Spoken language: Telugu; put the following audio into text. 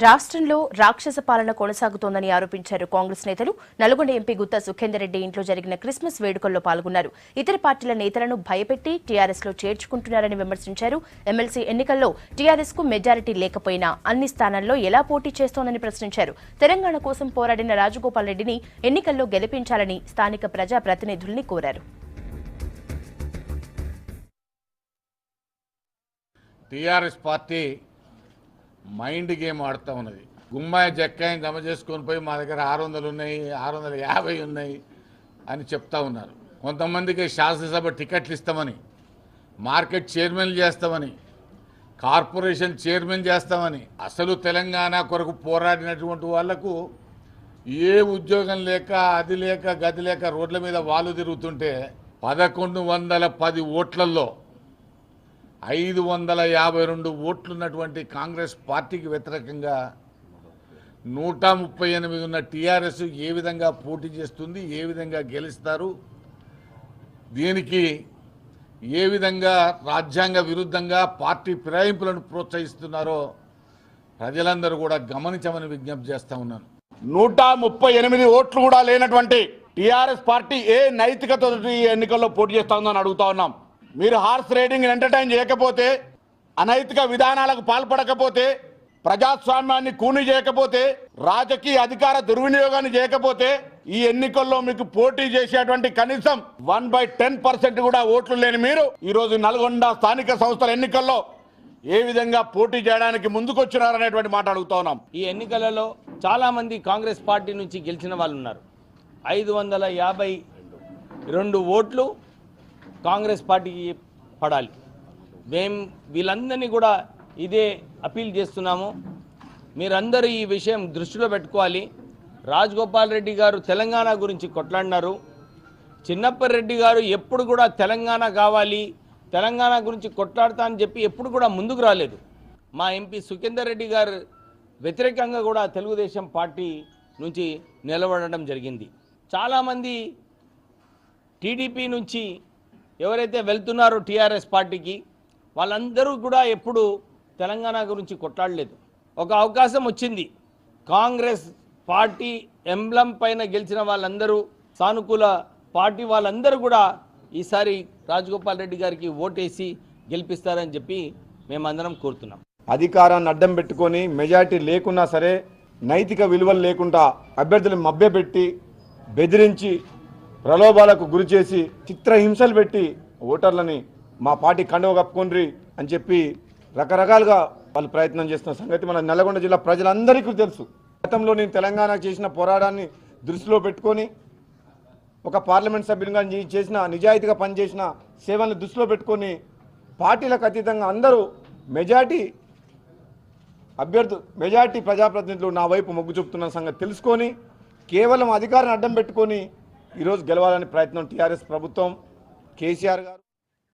రాష్ట్రంలో రాక్షస పాలన కొనసాగుతోందని ఆరోపించారు కాంగ్రెస్ నేతలు. నల్గొండ ఎంపీ గుత్తా సుఖేందర్ రెడ్డి ఇంట్లో జరిగిన క్రిస్మస్ వేడుకల్లో పాల్గొన్నారు. ఇతర పార్టీల నేతలను భయపెట్టి టీఆర్ఎస్ లో చేర్చుకుంటున్నారని విమర్శించారు. ఎమ్మెల్సీ ఎన్నికల్లో టీఆర్ఎస్ కు మెజారిటీ లేకపోయినా అన్ని స్థానాల్లో ఎలా పోటీ చేస్తోందని ప్రశ్నించారు. తెలంగాణ కోసం పోరాడిన రాజగోపాల్ రెడ్డిని ఎన్నికల్లో గెలిపించాలని స్థానిక ప్రజా ప్రతినిధుల్ని కోరారు. టీఆర్ఎస్ పార్టీ మైండ్ గేమ్ ఆడుతూ ఉన్నది. గుమ్మాయి జక్కాయిని జమ చేసుకొని పోయి మా దగ్గర 600 ఉన్నాయి, 650 ఉన్నాయి అని చెప్తా ఉన్నారు. కొంతమందికి శాసనసభ టికెట్లు ఇస్తామని, మార్కెట్ చైర్మన్ చేస్తామని, కార్పొరేషన్ చైర్మన్ చేస్తామని, అసలు తెలంగాణ కొరకు పోరాడినటువంటి వాళ్లకు ఏ ఉద్యోగం లేక, అది లేక, గది లేక రోడ్ల మీద వాళ్ళు తిరుగుతుంటే 1110 ఓట్లలో 552 ఓట్లున్నటువంటి కాంగ్రెస్ పార్టీకి వ్యతిరేకంగా 138 ఉన్న టీఆర్ఎస్ ఏ విధంగా పోటీ చేస్తుంది, ఏ విధంగా గెలుస్తారు, దీనికి ఏ విధంగా రాజ్యాంగ విరుద్ధంగా పార్టీ ఫిరాయింపులను ప్రోత్సహిస్తున్నారో ప్రజలందరూ కూడా గమనించమని విజ్ఞప్తి చేస్తా ఉన్నాను. 138 ఓట్లు కూడా లేనటువంటి టీఆర్ఎస్ పార్టీ ఏ నైతికత ఎన్నికల్లో పోటీ చేస్తా ఉందని అడుగుతా ఉన్నాం. మీరు హార్స్ రైడింగ్ ఎంటర్టైన్ చేయకపోతే, అనైతిక విధానాలకు పాల్పడకపోతే, ప్రజాస్వామ్యాన్ని కూని చేయకపోతే, రాజకీయ అధికార దుర్వినియోగాన్ని చేయకపోతే ఈ ఎన్నికల్లో మీకు పోటీ చేసేటువంటి కనీసం 1/10% కూడా ఓట్లు లేని మీరు ఈరోజు నల్గొండ స్థానిక సంస్థల ఎన్నికల్లో ఏ విధంగా పోటీ చేయడానికి ముందుకొచ్చినారనేటువంటి మాట అడుగుతా ఉన్నాం. ఈ ఎన్నికలలో చాలా మంది కాంగ్రెస్ పార్టీ నుంచి గెలిచిన వాళ్ళు ఉన్నారు. 552 ఓట్లు కాంగ్రెస్ పార్టీకి పడాలి. వీళ్ళందరినీ కూడా ఇదే అపీల్ చేస్తున్నాము. మీరందరూ ఈ విషయం దృష్టిలో పెట్టుకోవాలి. రాజగోపాల్ రెడ్డి గారు తెలంగాణ గురించి కొట్లాడినారు. చిన్నప్ప రెడ్డి గారు ఎప్పుడు కూడా తెలంగాణ కావాలి, తెలంగాణ గురించి కొట్లాడతా అని చెప్పి ఎప్పుడు కూడా ముందుకు రాలేదు. మా ఎంపీ సుఖేందర్ రెడ్డి గారు వ్యతిరేకంగా కూడా తెలుగుదేశం పార్టీ నుంచి నిలబడడం జరిగింది. చాలామంది టీడీపీ నుంచి ఎవరైతే వెళ్తున్నారో టీఆర్ఎస్ పార్టీకి వాళ్ళందరూ కూడా ఎప్పుడు తెలంగాణ గురించి కొట్లాడలేదు. ఒక అవకాశం వచ్చింది. కాంగ్రెస్ పార్టీ ఎంబ్లం పైన గెలిచిన వాళ్ళందరూ, సానుకూల పార్టీ వాళ్ళందరూ కూడా ఈసారి రాజగోపాల్ రెడ్డి గారికి ఓటేసి గెలిపిస్తారని చెప్పి మేమందరం కోరుతున్నాం. అధికారాన్ని అడ్డం పెట్టుకొని మెజారిటీ లేకున్నా సరే, నైతిక విలువలు లేకుండా అభ్యర్థులను మభ్యపెట్టి, బెదిరించి, ప్రలోభాలకు గురి చేసి, చిత్రహింసలు పెట్టి ఓటర్లని మా పార్టీ కండువ కప్పుకొండ్రి అని చెప్పి రకరకాలుగా వాళ్ళు ప్రయత్నం చేస్తున్న సంగతి మన నల్గొండ జిల్లా ప్రజలందరికీ తెలుసు. గతంలో నేను తెలంగాణ చేసిన పోరాటాన్ని దృష్టిలో పెట్టుకొని, ఒక పార్లమెంట్ సభ్యునిగా చేసిన, నిజాయితీగా పనిచేసిన సేవలను దృష్టిలో పెట్టుకొని పార్టీలకు అతీతంగా అందరూ మెజారిటీ ప్రజాప్రతినిధులు నా వైపు మొగ్గు చూపుతున్న సంగతి తెలుసుకొని, కేవలం అధికారాన్ని అడ్డం పెట్టుకొని ఈరోజు గెలవాలని ప్రయత్నం టీఆర్ఎస్ ప్రభుత్వం, కేసీఆర్ గారు